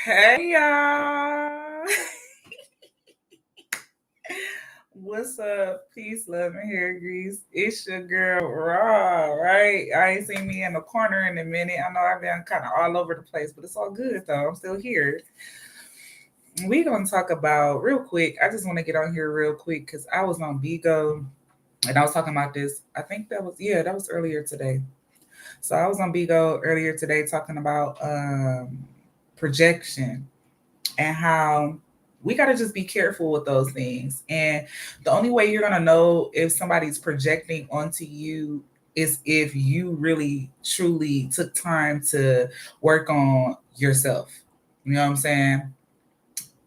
Hey y'all. What's up? Peace, love, and hair grease. It's your girl Raw, right? I ain't seen me in the corner in a minute. I know I've been kind of all over the place, but it's all good though. I'm still here. We gonna talk about real quick. I just want to get on here real quick because I was on Bigo and I was talking about this. I think that was earlier today. So I was on Bigo earlier today talking about projection and how we got to just be careful with those things. And the only way you're going to know if somebody's projecting onto you is if you really truly took time to work on yourself. You know what I'm saying?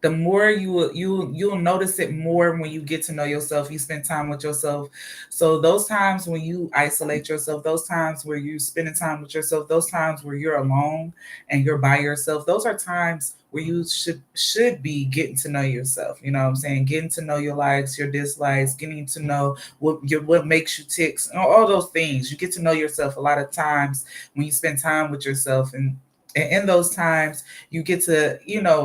The more you'll notice it more when you get to know yourself, you spend time with yourself. So those times when you isolate yourself, those times where you spending time with yourself, those times where you're alone and you're by yourself, those are times where you should be getting to know yourself. You know what I'm saying? Getting to know your likes, your dislikes, getting to know what makes you tick, all those things. You get to know yourself a lot of times when you spend time with yourself. And in those times you get to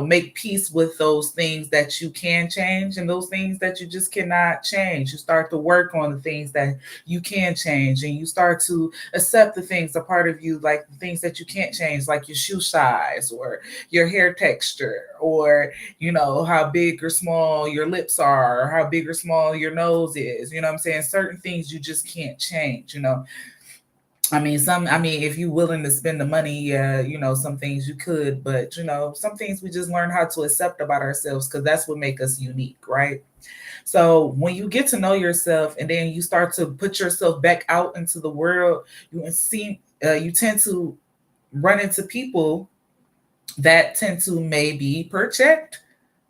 make peace with those things that you can change and those things that you just cannot change. You start to work on the things that you can change, and you start to accept the things a part of you, like the things that you can't change, like your shoe size or your hair texture, or how big or small your lips are, or how big or small your nose is. You know what I'm saying? Certain things you just can't change. If you're willing to spend the money, yeah, some things you could, but some things we just learn how to accept about ourselves because that's what make us unique, right? So when you get to know yourself and then you start to put yourself back out into the world, you tend to run into people that tend to maybe project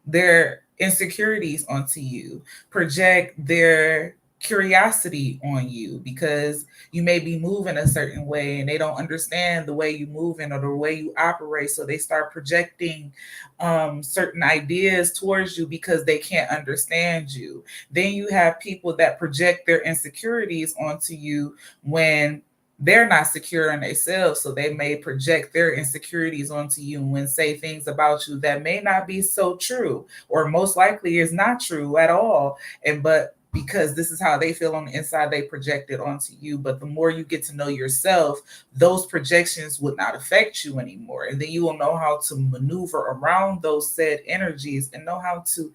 their insecurities onto you, project their curiosity on you because you may be moving a certain way and they don't understand the way you moving or the way you operate. So they start projecting certain ideas towards you because they can't understand you. Then you have people that project their insecurities onto you when they're not secure in themselves, so they may project their insecurities onto you and say things about you that may not be so true, or most likely is not true at all. And but because this is how they feel on the inside, they project it onto you. But the more you get to know yourself, those projections would not affect you anymore. And then you will know how to maneuver around those said energies and know how to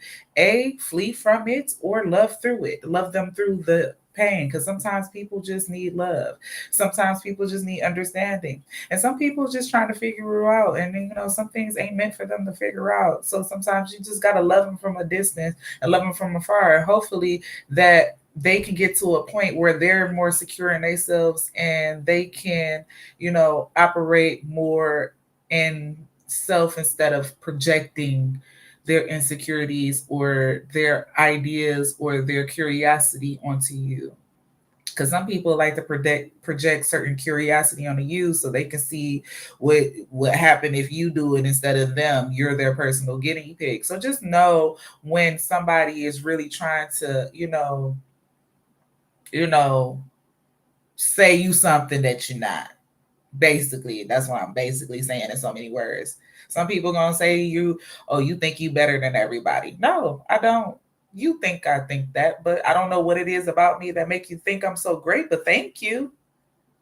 flee from it or love through it, love them through the pain, because sometimes people just need love. Sometimes people just need understanding. And some people just trying to figure it out. And some things ain't meant for them to figure out. So sometimes you just gotta love them from a distance and love them from afar. And hopefully that they can get to a point where they're more secure in themselves and they can, operate more in self instead of projecting their insecurities or their ideas or their curiosity onto you, because some people like to project certain curiosity onto you so they can see what happened if you do it instead of them. You're their personal guinea pig. So just know when somebody is really trying to you know say you something that you're not. Basically, that's what I'm basically saying in so many words. Some people gonna say you, oh, you think you better than everybody. No, I don't. You think I think that, but I don't know what it is about me that make you think I'm so great. But thank you.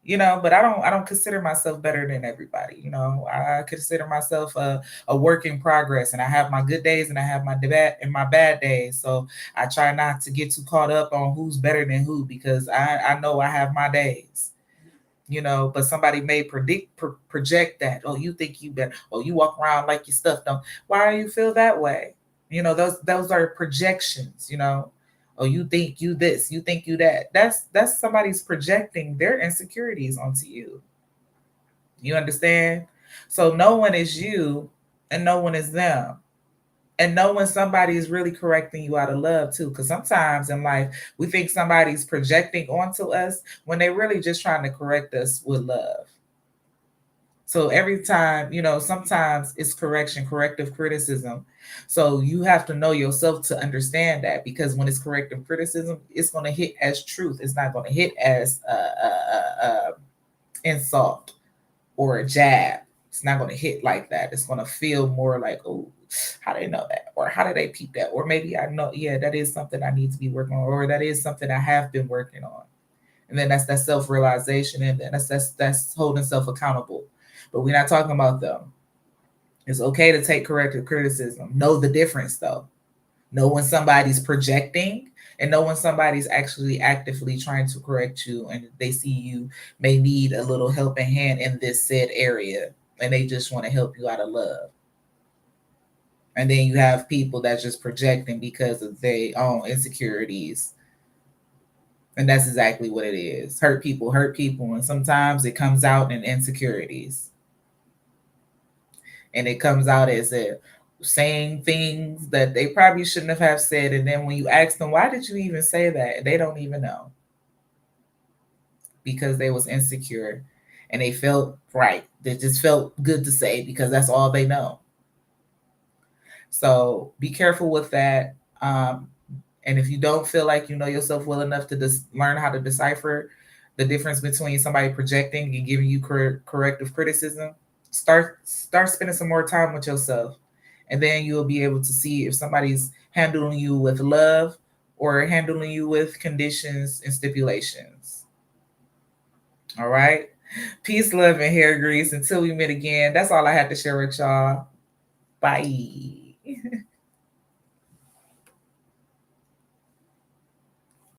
But I don't consider myself better than everybody. I consider myself a work in progress, and I have my good days and I have my bad days. So I try not to get too caught up on who's better than who, because I know I have my days. But somebody may project that, oh, you think you better, oh, you walk around like your stuff don't. Why do you feel that way? Those are projections. Oh, you think you this, you think you that. That's somebody's projecting their insecurities onto you. You understand? So no one is you and no one is them. And know when somebody is really correcting you out of love too, because sometimes in life we think somebody's projecting onto us when they're really just trying to correct us with love. So every time, sometimes it's corrective criticism. So you have to know yourself to understand that, because when it's corrective criticism, it's going to hit as truth. It's not going to hit as insult or a jab. It's not going to hit like that. It's going to feel more like, oh, how do they know that? Or how did they peep that? Or maybe I know, yeah, that is something I need to be working on, or that is something I have been working on. And then that's that self-realization, and then that's holding self accountable. But we're not talking about them. It's okay to take corrective criticism. Know the difference though. Know when somebody's projecting and know when somebody's actually actively trying to correct you and they see you may need a little helping hand in this said area and they just want to help you out of love. And then you have people that's just projecting because of their own insecurities. And that's exactly what it is. Hurt people, and sometimes it comes out in insecurities. And it comes out as a saying things that they probably shouldn't have said. And then when you ask them, why did you even say that? They don't even know. Because they was insecure and they felt right. They just felt good to say because that's all they know. So be careful with that. And if you don't feel like you know yourself well enough to learn how to decipher the difference between somebody projecting and giving you corrective criticism, start spending some more time with yourself. And then you'll be able to see if somebody's handling you with love or handling you with conditions and stipulations. All right. Peace, love, and hair grease. Until we meet again, that's all I had to share with y'all. Bye.